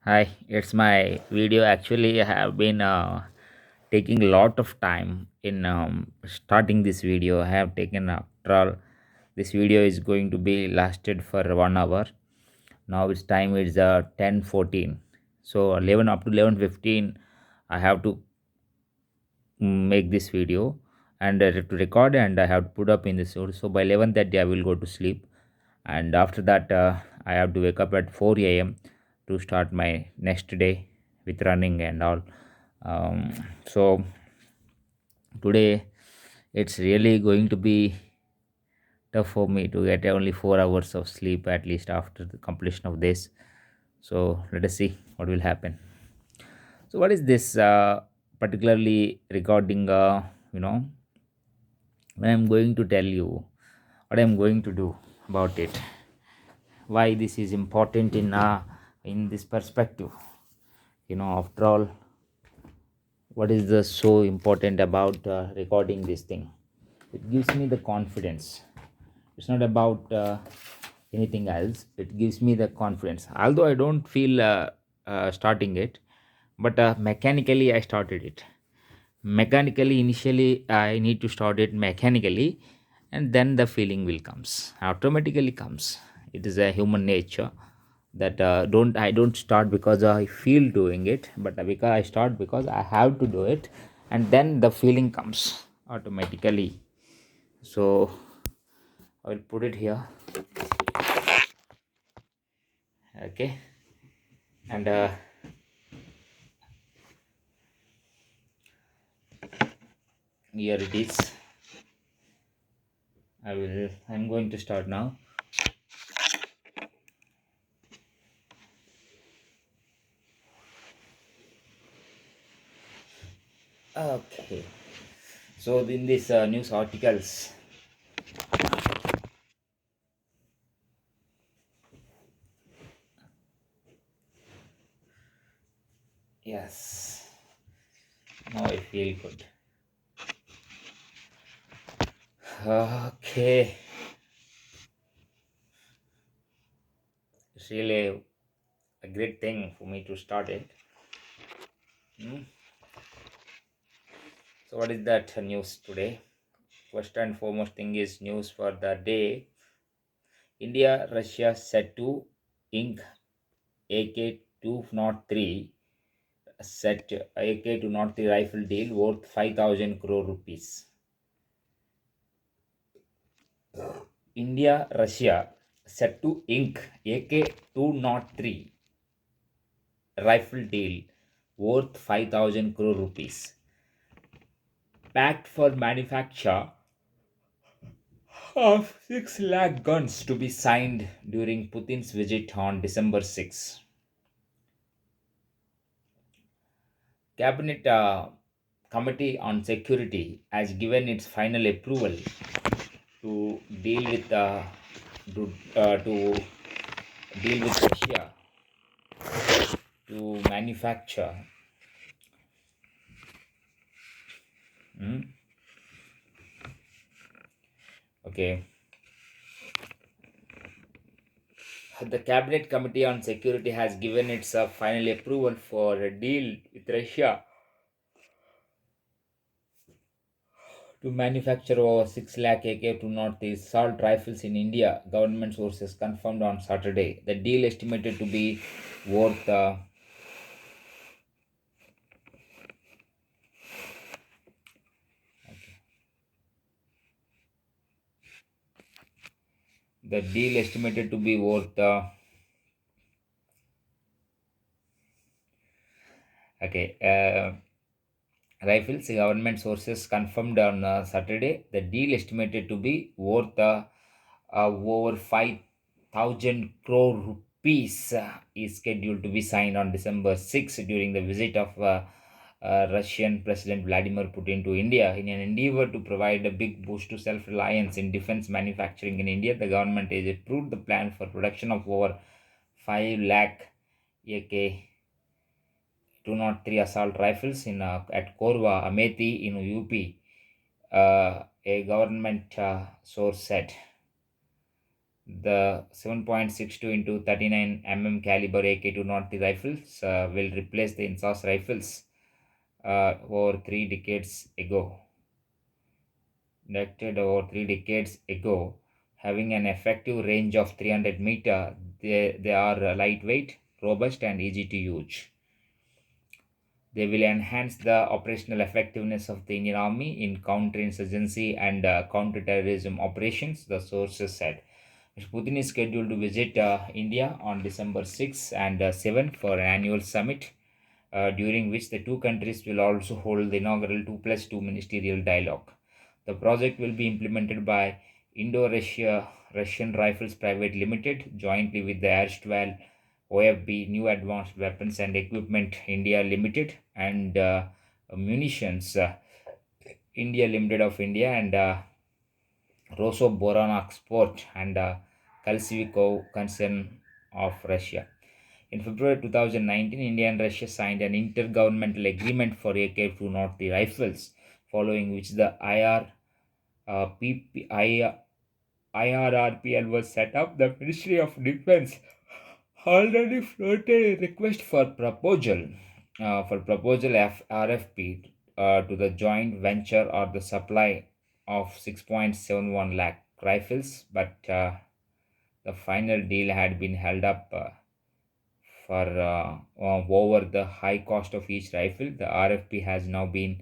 Hi, it's my video. Actually, I have been taking a lot of time in starting this video. I have taken after all, this video is going to be lasted for 1 hour. Now its time is 10:14. So 11 up to 11:15, I have to make this video and to record, and I have to put up in this. So by 11:30, I will go to sleep, and after that, I have to wake up at 4 a.m. to start my next day with running and all. So today, it's really going to be tough for me to get only 4 hours of sleep at least after the completion of this. So let us see what will happen. So what is this particularly regarding? When I'm going to tell you what I'm going to do about it, why this is important in this perspective. After all, what is the so important about recording this thing? It gives me the confidence. It's not about anything else. It gives me the confidence. Although I don't feel starting it, but mechanically I started it. Mechanically, initially I need to start it mechanically, and then the feeling will comes. Automatically comes. It is a human nature that don't start because I feel doing it, but because I start because I have to do it, and then the feeling comes automatically. So I will put it here. Okay, and here it is. I'm going to start now. Okay, so in this news articles, yes, now I feel good. Okay, it's really a great thing for me to start it. Hmm. So what is that news today? First and foremost thing is news for the day. India Russia set to ink AK-203 set AK-203 rifle deal worth 5,000 crore rupees. India Russia set to ink AK-203 rifle deal worth 5,000 crore rupees. Packed for manufacture of 6 lakh guns to be signed during Putin's visit on December 6. Cabinet Committee on Security has given its final approval to deal with to deal with Russia to manufacture. Hmm? Okay. The Cabinet Committee on Security has given its final approval for a deal with Russia to manufacture over 6 lakh AK-203 assault rifles in India, government sources confirmed on Saturday. The deal estimated to be worth the deal estimated to be worth okay rifles. Government sources confirmed on Saturday. The deal estimated to be worth over 5,000 crore rupees is scheduled to be signed on December 6 during the visit of Russian President Vladimir Putin to India. In an endeavor to provide a big boost to self reliance in defense manufacturing in India, the government has approved the plan for production of over 5 lakh AK 203 assault rifles at Korwa, Amethi in UP, a government source said. The 7.62 into 39 caliber AK-203 rifles will replace the INSAS rifles over 3 decades ago. Conducted over 3 decades ago, having an effective range of 300 meter. They are lightweight, robust, and easy to use. They will enhance the operational effectiveness of the Indian Army in counterinsurgency and counterterrorism operations, the sources said. Mr. Putin is scheduled to visit India on December 6 and 7 for an annual summit, during which the two countries will also hold the inaugural 2 plus 2 ministerial dialogue. The project will be implemented by Indo-Russia Russian Rifles Private Limited jointly with the erstwhile OFB New Advanced Weapons and Equipment India Limited and Munitions India Limited of India and Rosoboronexport and Kalsvikov concern of Russia. In February 2019, India and Russia signed an intergovernmental agreement for AK-203 rifles, following which the IRRPL was set up. The Ministry of Defense already floated a request for proposal RFP to the joint venture or the supply of 6.71 lakh rifles, but the final deal had been held up for over the high cost of each rifle. The RFP has now been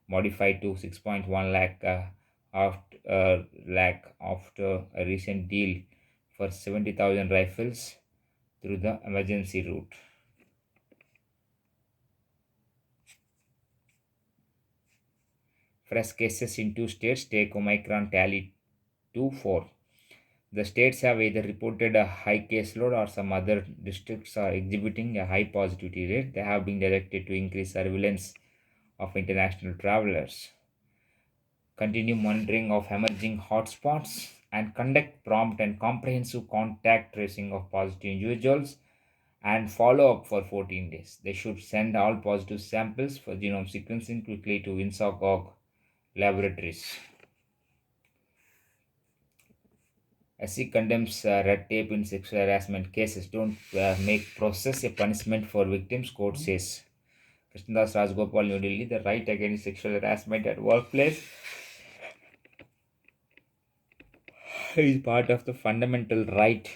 modified to 6.1 lakh after a recent deal for 70,000 rifles through the emergency route. Fresh cases in two states take Omicron tally to 4. The states have either reported a high caseload or some other districts are exhibiting a high positivity rate. They have been directed to increase surveillance of international travelers, continue monitoring of emerging hotspots, and conduct prompt and comprehensive contact tracing of positive individuals and follow up for 14 days. They should send all positive samples for genome sequencing quickly to INSACOG laboratories. SC condemns red tape in sexual harassment cases. Don't make process a punishment for victims, court says. Krishnadas Rajgopal, New Delhi. The right against sexual harassment at workplace is part of the fundamental right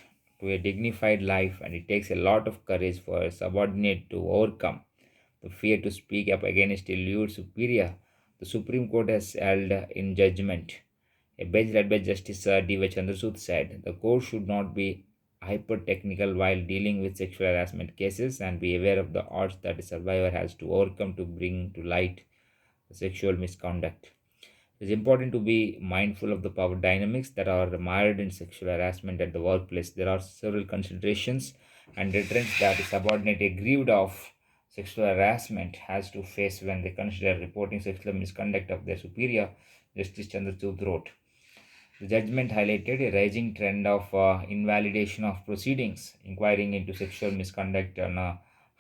to a dignified life, and it takes a lot of courage for a subordinate to overcome the fear to speak up against a lewd superior. The Supreme Court has held in judgment. A bench led by Justice D.Y. Chandrasud said the court should not be hyper technical while dealing with sexual harassment cases and be aware of the odds that a survivor has to overcome to bring to light the sexual misconduct. It is important to be mindful of the power dynamics that are mired in sexual harassment at the workplace. There are several considerations and deterrents that a subordinate aggrieved of sexual harassment has to face when they consider reporting sexual misconduct of their superior, Justice Chandrachud wrote. The judgment highlighted a rising trend of invalidation of proceedings, inquiring into sexual misconduct and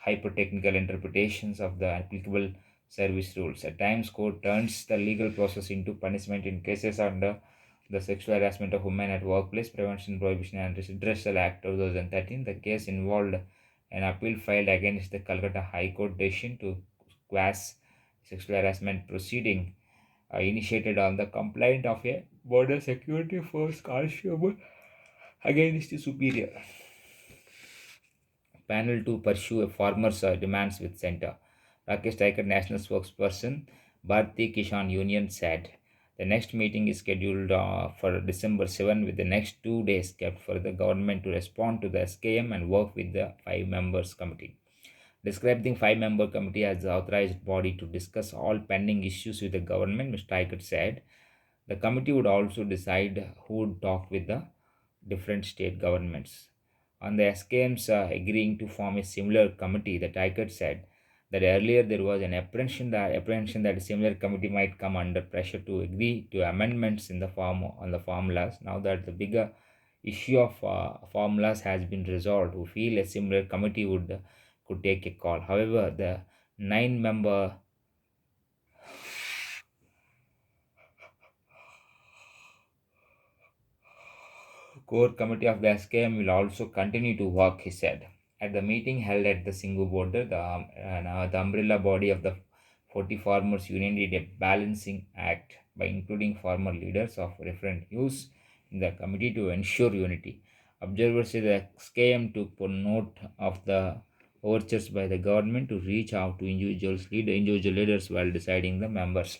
hyper-technical interpretations of the applicable service rules. At times, court turns the legal process into punishment in cases under the Sexual Harassment of Women at Workplace Prevention, Prohibition and Redressal Act 2013. The case involved an appeal filed against the Calcutta High Court decision to quash sexual harassment proceeding initiated on the complaint of a border security force constable against the superior. Panel to pursue a farmer's demands with center. Rakesh Tiker, national spokesperson, Bharati Kishan Union said the next meeting is scheduled for December 7 with the next 2 days kept for the government to respond to the SKM and work with the five members committee. Describing the five-member committee as the authorized body to discuss all pending issues with the government, Mr. Tiker said the committee would also decide who would talk with the different state governments. On the SKMs agreeing to form a similar committee, the Tiger said that earlier there was an apprehension that a similar committee might come under pressure to agree to amendments in the formulas. Now that the bigger issue of formulas has been resolved, we feel a similar committee would could take a call. However, the nine-member core committee of the SKM will also continue to work, he said. At the meeting held at the Singhu border, the umbrella body of the 40 Farmers Union did a balancing act by including farmer leaders of different views in the committee to ensure unity. Observers say the SKM took note of the overtures by the government to reach out to individual leaders while deciding the members.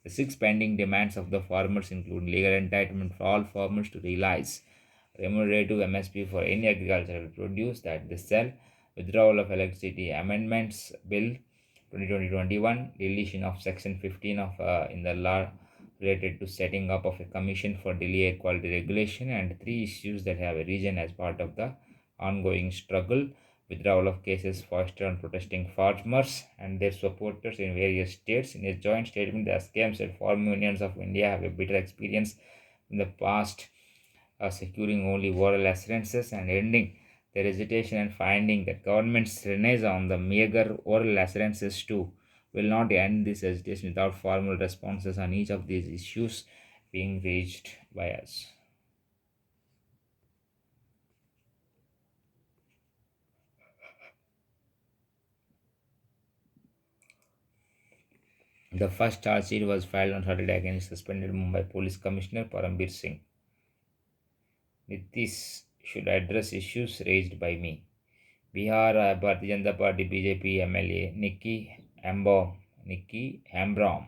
The six pending demands of the farmers include legal entitlement for all farmers to realize remunerative MSP for any agricultural produce that they sell, withdrawal of electricity amendments bill 2020-21, deletion of section 15 of in the law related to setting up of a commission for Delhi air quality regulation, and three issues that have arisen as part of the ongoing struggle: withdrawal of cases foisted on protesting farmers and their supporters in various states. In a joint statement, the SKM said farm unions of India have a bitter experience in the past, securing only oral assurances and ending their hesitation, and finding that government's renege on the meager oral assurances too will not end this hesitation without formal responses on each of these issues being raised by us. The first charge sheet was filed on Saturday against suspended Mumbai Police Commissioner Parambir Singh. Nitish should address issues raised by me. Bihar Bharatiya Janata Party BJP MLA Nikki Hambrom,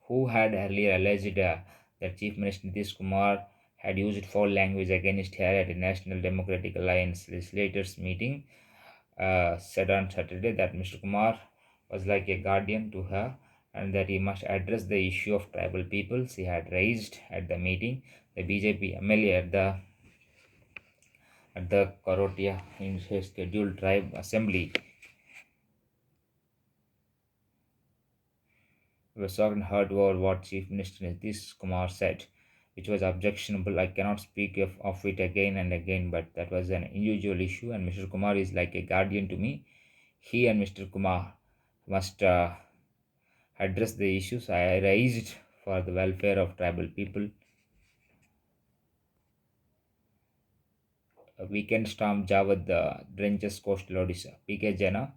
who had earlier alleged that Chief Minister Nitish Kumar had used foul language against her at a National Democratic Alliance legislators meeting, said on Saturday that Mr. Kumar was like a guardian to her and that he must address the issue of tribal peoples he had raised at the meeting. The BJP MLA at the Korotia in his scheduled tribe assembly was shocked and hurt over what Chief Minister Nitish Kumar said, which was objectionable. I cannot speak of it again and again, but that was an individual issue, and Mr. Kumar is like a guardian to me. He and Mr. Kumar must address the issues I raised for the welfare of tribal people. A weekend storm Javad drenches coastal Odisha. PK Jana,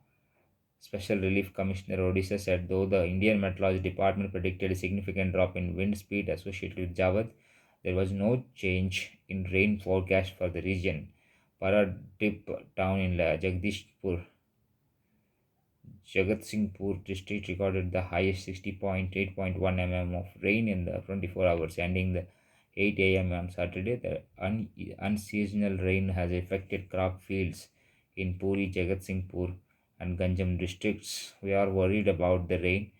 Special Relief Commissioner Odisha, said though the Indian Meteorology Department predicted a significant drop in wind speed associated with Javad, there was no change in rain forecast for the region. Paradip town in Jagatsinghpur district recorded the highest 60.8.1 mm of rain in the 24 hours ending the 8 a.m. on Saturday. The unseasonal rain has affected crop fields in Puri, Jagatsinghpur, and Ganjam districts. We are worried about the rain,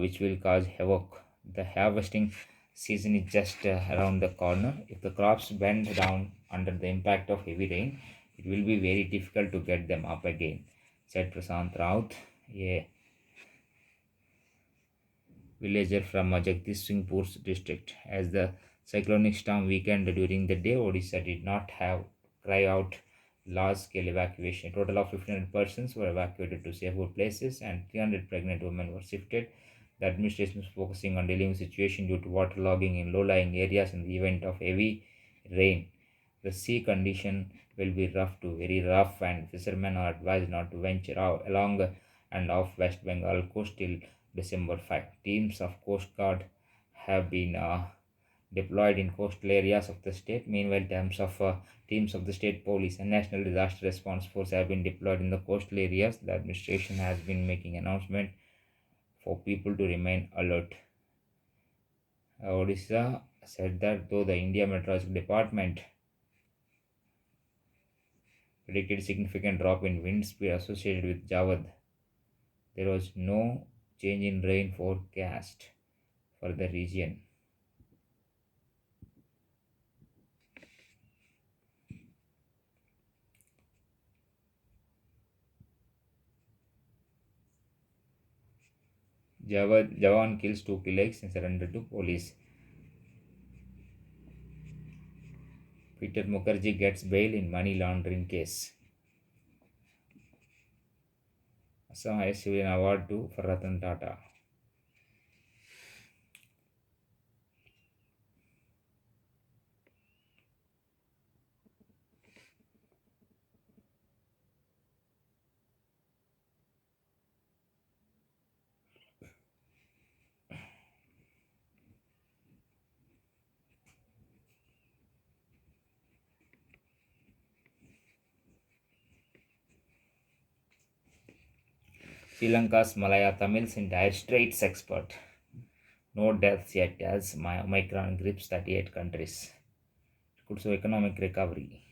which will cause havoc. The harvesting season is just around the corner. If the crops bend down under the impact of heavy rain, it will be very difficult to get them up again, said Prasant Raut, a villager from Jagdishpur district. As the cyclonic storm weakened during the day, Odisha did not have cry out large scale evacuation. A total of 1,500 persons were evacuated to safer places and 300 pregnant women were shifted. The administration is focusing on dealing with the situation due to waterlogging in low lying areas in the event of heavy rain. The sea condition will be rough to very rough, and fishermen are advised not to venture out along and off West Bengal coast till December 5. Teams of Coast Guard have been deployed in coastal areas of the state. Meanwhile, teams of the state police and National Disaster Response Force have been deployed in the coastal areas. The administration has been making announcement for people to remain alert. Odisha said that though the India Meteorological Department predicted significant drop in wind speed associated with Javad, there was no change in rain forecast for the region. Jawan kills two colleagues and surrender to police. Peter Mukherjee gets bail in money laundering case. Assam Highest Civilian Award to for Ratan Tata. Sri Lanka's Malaya Tamils in dire straits expert. No deaths yet as Omicron grips 38 countries. Could show economic recovery.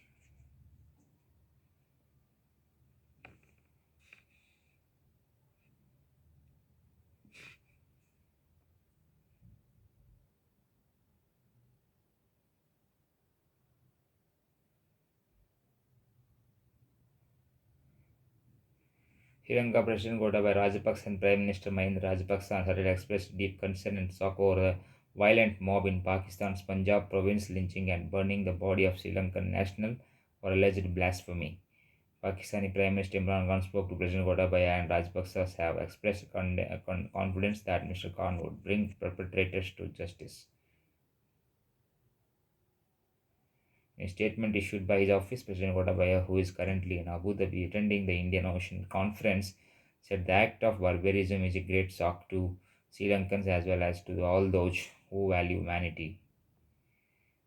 Sri Lanka President Gotabaya Rajapaksa and Prime Minister Mahinda Rajapaksa on Saturday expressed deep concern and shock over the violent mob in Pakistan's Punjab province lynching and burning the body of Sri Lankan national for alleged blasphemy. Pakistani Prime Minister Imran Khan spoke to President Gotabaya and Rajapaksa have expressed confidence that Mr. Khan would bring perpetrators to justice. In a statement issued by his office, President Gotabaya, who is currently in Abu Dhabi attending the Indian Ocean Conference, said the act of barbarism is a great shock to Sri Lankans as well as to all those who value humanity.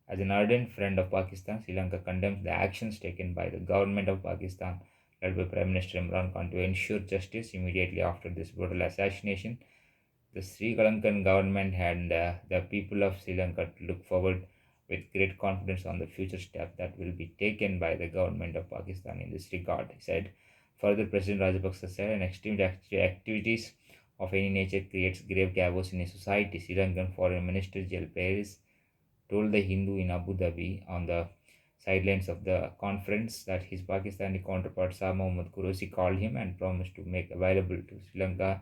As an ardent friend of Pakistan, Sri Lanka condemns the actions taken by the government of Pakistan, led by Prime Minister Imran Khan, to ensure justice immediately after this brutal assassination. The Sri Lankan government and the people of Sri Lanka look forward with great confidence on the future step that will be taken by the government of Pakistan in this regard, he said. Further, President Rajapaksa said, an extreme activities of any nature creates grave chaos in a society. Sri Lankan Foreign Minister Jill Paris told the Hindu in Abu Dhabi on the sidelines of the conference that his Pakistani counterpart Shah Mohammad Qureshi called him and promised to make available to Sri Lanka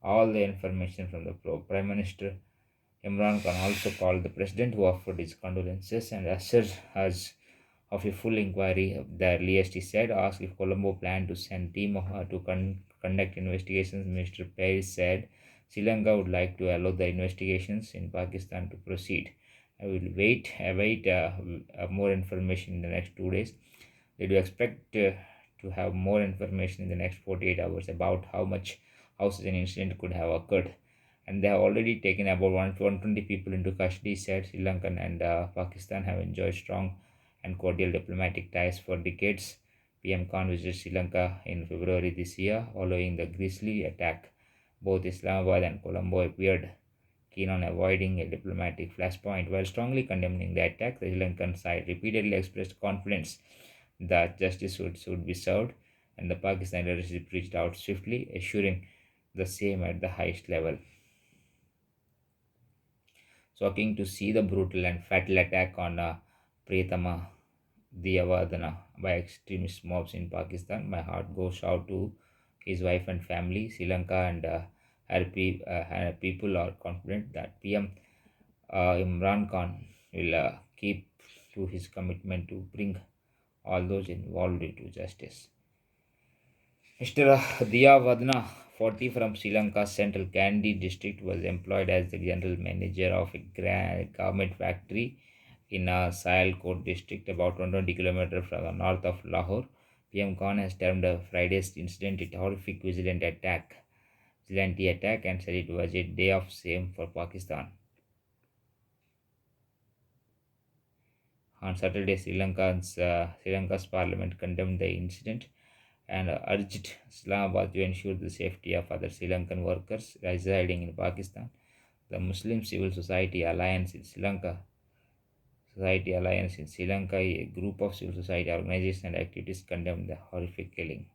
all the information from the Prime Minister. Imran Khan also called the president, who offered his condolences and assured us of a full inquiry. The earliest he said, asked if Colombo planned to send team to conduct investigations. Mr. Paris said Sri Lanka would like to allow the investigations in Pakistan to proceed. I will await more information in the next 2 days. They do expect to have more information in the next 48 hours about how such an incident could have occurred. And they have already taken about 120 people into custody, said. Sri Lanka and Pakistan have enjoyed strong and cordial diplomatic ties for decades. PM Khan visited Sri Lanka in February this year following the grisly attack. Both Islamabad and Colombo appeared keen on avoiding a diplomatic flashpoint. While strongly condemning the attack, the Sri Lankan side repeatedly expressed confidence that justice should be served, and the Pakistani leadership reached out swiftly, assuring the same at the highest level. Shocking to see the brutal and fatal attack on Priyatama Diyavadana by extremist mobs in Pakistan. My heart goes out to his wife and family. Sri Lanka and her people are confident that PM Imran Khan will keep to his commitment to bring all those involved into justice. Mr. Diya Vadna, 40, from Sri Lanka's central Kandy district, was employed as the general manager of a garment factory in Sialkot district, about 120 kilometers from the north of Lahore. PM Khan has termed Friday's incident a horrific vigilante attack, and said it was a day of shame for Pakistan. On Saturday, Sri Lanka's parliament condemned the incident and urged Islamabad to ensure the safety of other Sri Lankan workers residing in Pakistan. The Muslim Civil Society Alliance in Sri Lanka, a group of civil society organizations and activities, condemned the horrific killing.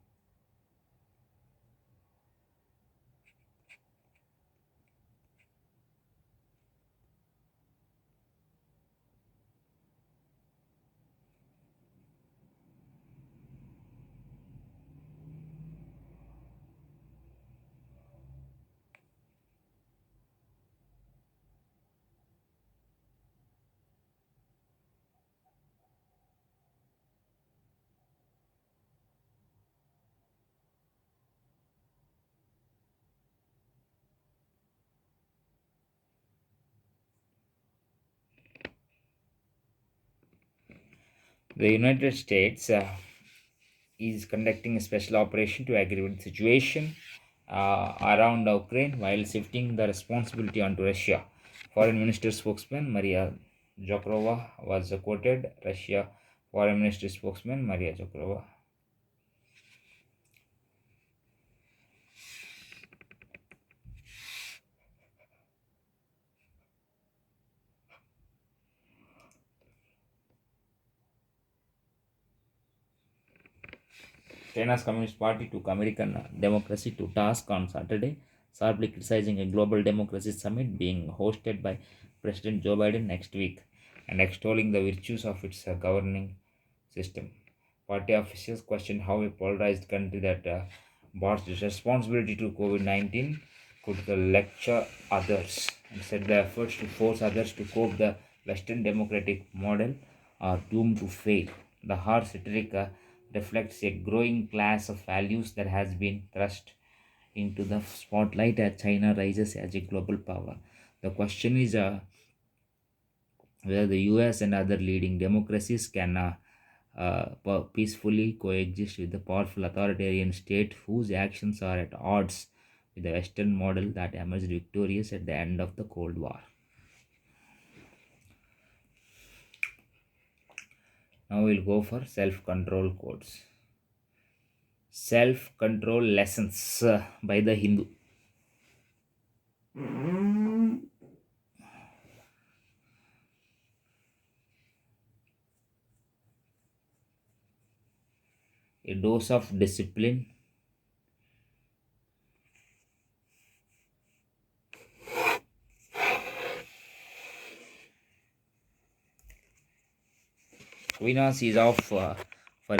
The United States is conducting a special operation to aggravate the situation around Ukraine while shifting the responsibility onto Russia. Foreign Minister spokesman Maria Zakharova was quoted. Russia Foreign Ministry spokesman Maria Zakharova China's Communist Party took American democracy to task on Saturday, sharply criticizing a global democracy summit being hosted by President Joe Biden next week and extolling the virtues of its governing system. Party officials questioned how a polarized country that brought its responsibility to COVID 19 could lecture others and said the efforts to force others to cope the Western democratic model are doomed to fail. The harsh rhetoric reflects a growing class of values that has been thrust into the spotlight as China rises as a global power. The question is whether the US and other leading democracies can peacefully coexist with the powerful authoritarian state whose actions are at odds with the Western model that emerged victorious at the end of the Cold War. Now we'll go for self control codes. Self control lessons by the Hindu. A dose of discipline, Vinas is off for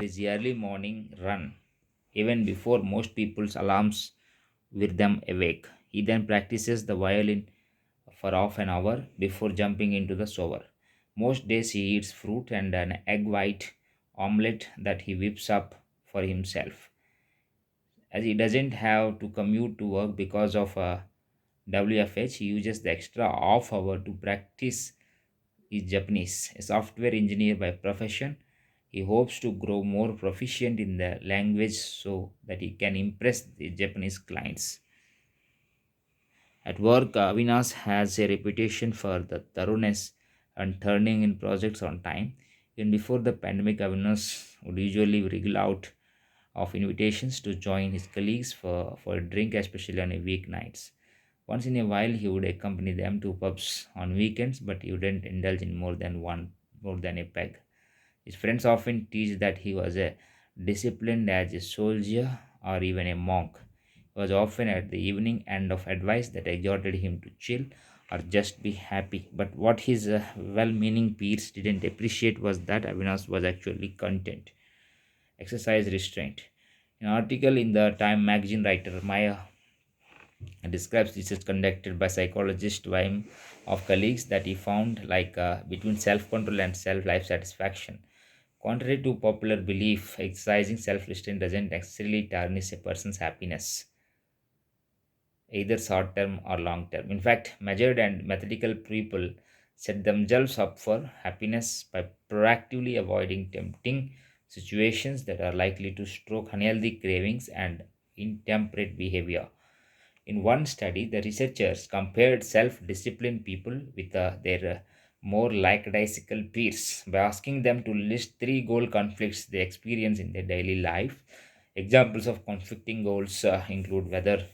his early morning run, even before most people's alarms with them awake. He then practices the violin for half an hour before jumping into the shower. Most days he eats fruit and an egg white omelette that he whips up for himself. As he doesn't have to commute to work because of WFH, he uses the extra half hour to practice is Japanese, a software engineer by profession. He hopes to grow more proficient in the language so that he can impress the Japanese clients. At work, Avinash has a reputation for the thoroughness and turning in projects on time. Even before the pandemic, Avinash would usually wriggle out of invitations to join his colleagues for a drink, especially on a weeknights. Once in a while, he would accompany them to pubs on weekends, but he wouldn't indulge in more than a peg. His friends often teased that he was a disciplined as a soldier or even a monk. He was often at the evening end of advice that exhorted him to chill or just be happy. But what his well-meaning peers didn't appreciate was that Avinash was actually content, exercise restraint. An article in the Time magazine writer Maya describes research conducted by psychologist Wim of colleagues that he found between self-control and self-life satisfaction. Contrary to popular belief, exercising self-restraint doesn't necessarily tarnish a person's happiness, either short term or long term. In fact, measured and methodical people set themselves up for happiness by proactively avoiding tempting situations that are likely to stroke unhealthy cravings and intemperate behavior. In one study, the researchers compared self disciplined people with their more lackadaisical peers by asking them to list three goal conflicts they experience in their daily life. Examples of conflicting goals include whether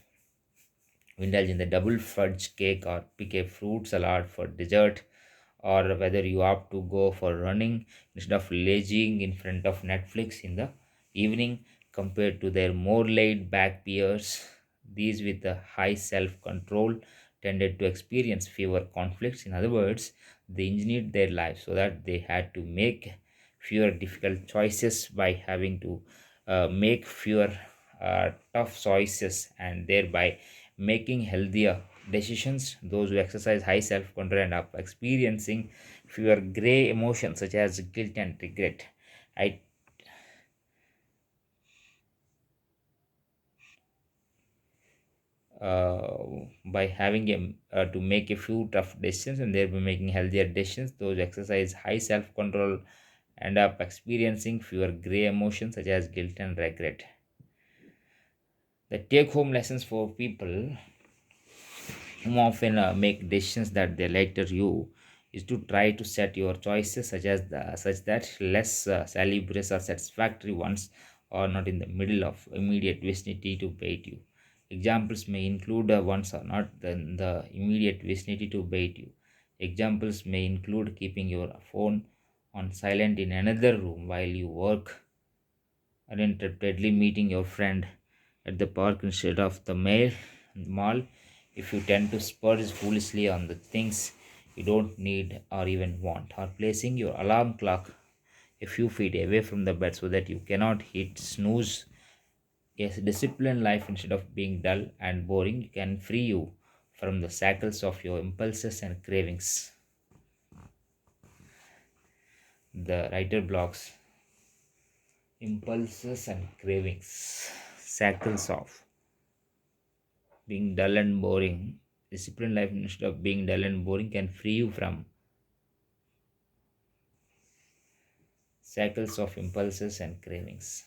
indulge in the double fudge cake or pick a fruit salad for dessert, or whether you opt to go for running instead of lazing in front of Netflix in the evening compared to their more laid back peers. These with the high self control tended to experience fewer conflicts. In other words, they engineered their lives so that they had to make fewer difficult choices by having to make fewer tough choices and thereby making healthier decisions. Those who exercise high self control end up experiencing fewer gray emotions such as guilt and regret. I by having to make a few tough decisions and thereby making healthier decisions. Those who exercise high self control end up experiencing fewer gray emotions such as guilt and regret. The take home lessons for people who often make decisions that they later you is to try to set your choices such that less salubrious or satisfactory ones are not in the middle of immediate vicinity to bait you. Examples may include ones are not in the immediate vicinity to bait you. Examples may include keeping your phone on silent in another room while you work uninterruptedly meeting your friend at the park instead of the mall, if you tend to spurge foolishly on the things you don't need or even want, or placing your alarm clock a few feet away from the bed so that you cannot hit snooze. Yes, disciplined life instead of being dull and boring can free you from the shackles of your impulses and cravings. The writer blocks impulses and cravings, shackles of being dull and boring. Disciplined life instead of being dull and boring can free you from shackles of impulses and cravings.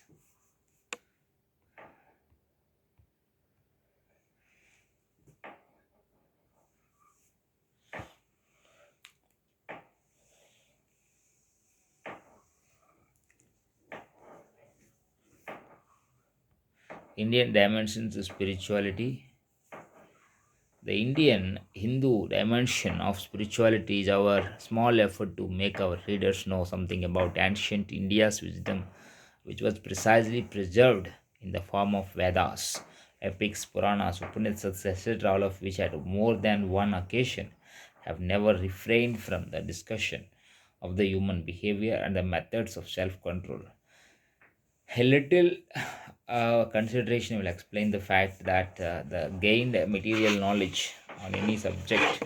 Indian dimensions of spirituality. The Indian Hindu dimension of spirituality is our small effort to make our readers know something about ancient India's wisdom, which was precisely preserved in the form of Vedas, epics, Puranas, Upanishads, etc., all of which at more than one occasion have never refrained from the discussion of the human behavior and the methods of self control. A little consideration will explain the fact that the gained material knowledge on any subject,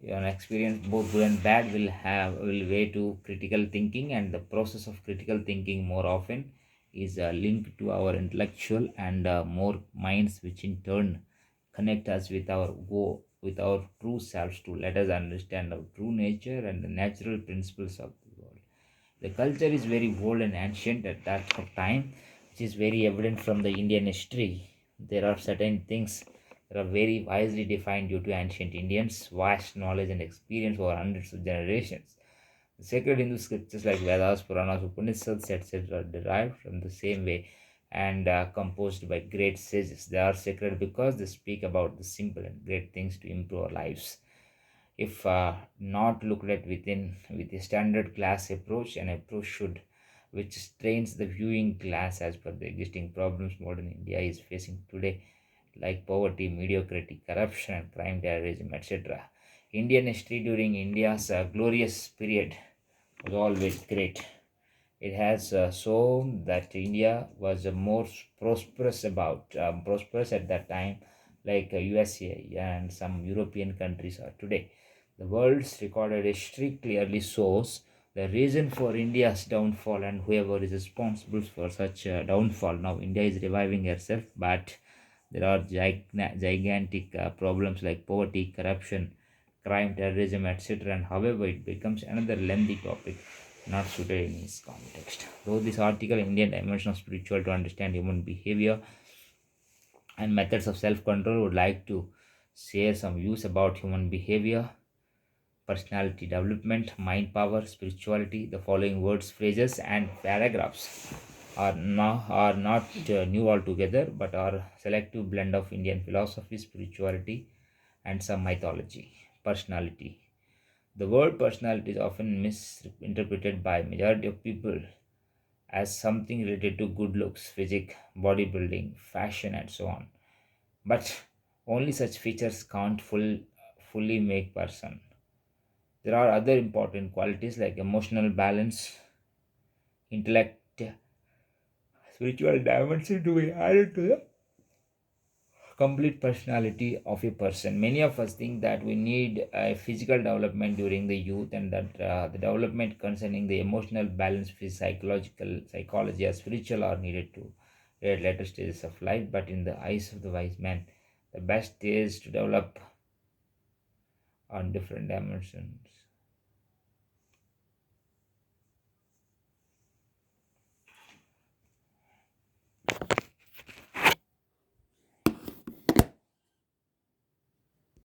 an experience both good and bad, will way to critical thinking, and the process of critical thinking more often is linked to our intellectual and more minds, which in turn connect us with our true selves to let us understand our true nature and the natural principles of the world. The culture is very old and ancient at that time, which is very evident from the Indian history. There are certain things that are very wisely defined due to ancient Indians' vast knowledge and experience over hundreds of generations. The sacred Hindu scriptures like Vedas, Puranas, Upanishads, etc., are derived from the same way and composed by great sages. They are sacred because they speak about the simple and great things to improve our lives. If not looked at within with a standard class approach, an approach should which strains the viewing class as per the existing problems modern India is facing today, like poverty, mediocrity, corruption, and crime, terrorism, etc. Indian history during India's glorious period was always great. It has shown that India was more prosperous at that time, like USA and some European countries are today. The world's recorded history clearly shows the reason for India's downfall and whoever is responsible for such a downfall. Now, India is reviving herself, but there are gigantic problems like poverty, corruption, crime, terrorism, etc. And however, it becomes another lengthy topic not suited in this context. Though this article, Indian dimension of spiritual to understand human behavior and methods of self-control, would like to share some views about human behavior, personality development, mind power, spirituality. The following words, phrases, and paragraphs are not new altogether, but are selective blend of Indian philosophy, spirituality, and some mythology. Personality. The word personality is often misinterpreted by majority of people as something related to good looks, physique, bodybuilding, fashion, and so on. But only such features can't fully make person. There are other important qualities like emotional balance, intellect, spiritual dimension to be added to the complete personality of a person. Many of us think that we need a physical development during the youth, and that the development concerning the emotional balance, psychological psychology, or spiritual are needed to at later stages of life. But in the eyes of the wise man, the best is to develop on different dimensions.